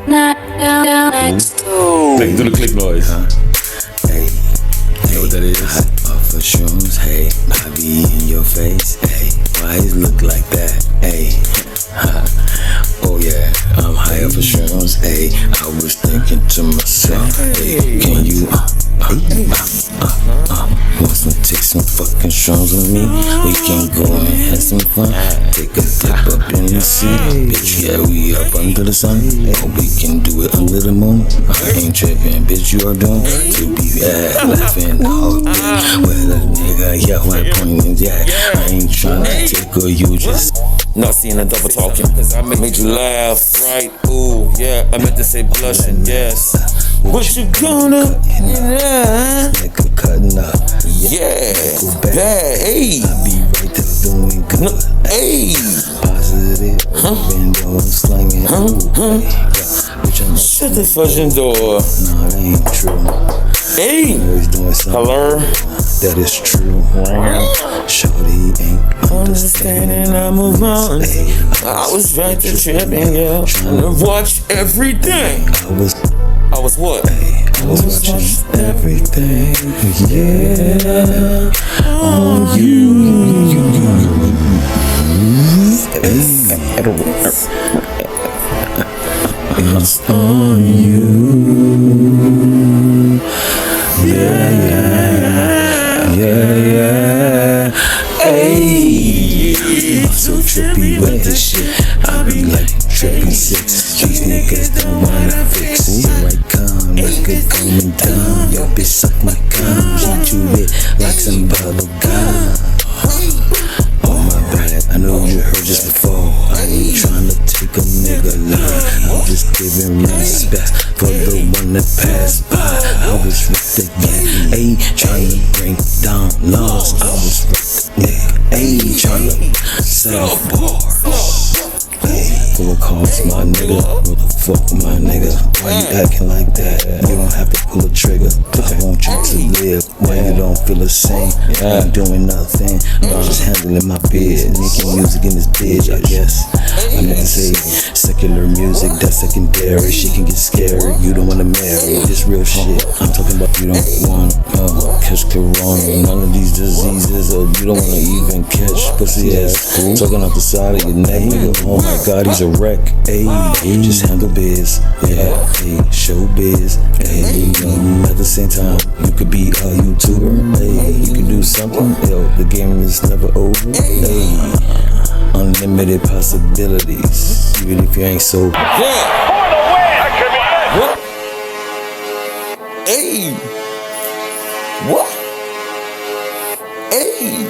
next door. Hey, do the click noise. Hey, You know what that is? hot off of shrooms. Hey, I be in your face. Hey, why it look like that? Hey, oh yeah, I'm high off of shrooms. Hey, I was thinking to myself, hey, can you wants to take some fucking shrooms with me? We can go and have some fun. Take a dip up in the sea. Bitch, yeah, we up under the sun. Or we can do it under the moon. I ain't tripping, bitch, you are doomed to be laughing all day. Well, a nigga, yeah, my point is, yeah, I ain't tryna tickle you, just Not seeing a double talking, cause I made you laugh, right? Ooh, yeah, I meant to say blushing, yes. What you gonna, nigga cutting up. yeah, bad, hey, I be right there doing good. no, hey, Positive, been doing slanging. Bitch, I'm shut the fucking door, nah, that ain't true. hey, Always doing something hello, that is true. Shorty ain't understanding, I move on. I was right there tripping, yeah, trying to watch everything. I I was what? was watching everything, yeah, on you. It's on you. Yeah. Hey, I'm so trippy with this shit. I be like trippy six. These niggas don't wanna fix. Here I come, nigga coming down. Yo, bitch, suck my cum. She chew it like some bubble gum. Oh my bad, I know you heard this before. I ain't tryna take a nigga line. I'm just giving respect for the one that passed by. I was with the gang, ain't tryna bring down laws. I was with the nigga, ain't tryna sell bars. Full of calls, my nigga. What the fuck, my nigga? Why you acting like that? You don't have to pull a trigger. I want you to live when you don't feel the same. I ain't doing nothing. I'm just handling my biz. Making music in this bitch, I guess. I meant to say secular music, that's secondary. She can get scary. You don't wanna marry. This real shit. I'm talking about you don't wanna catch corona. None of these diseases, or you don't wanna even catch pussy ass. Talking out the side of your neck, nigga. Oh my god, he's a wreck. Ayy, just handle biz. Yeah, ayy, show biz. Ayy, at the same time, you could be a YouTuber. Ayy, you can do something. Yo, the game is never over. Ayy, unlimited possibilities. Even if you ain't sober. Yeah. What? Hey. What? Hey.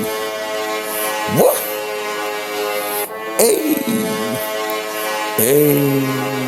What? Hey. Hey.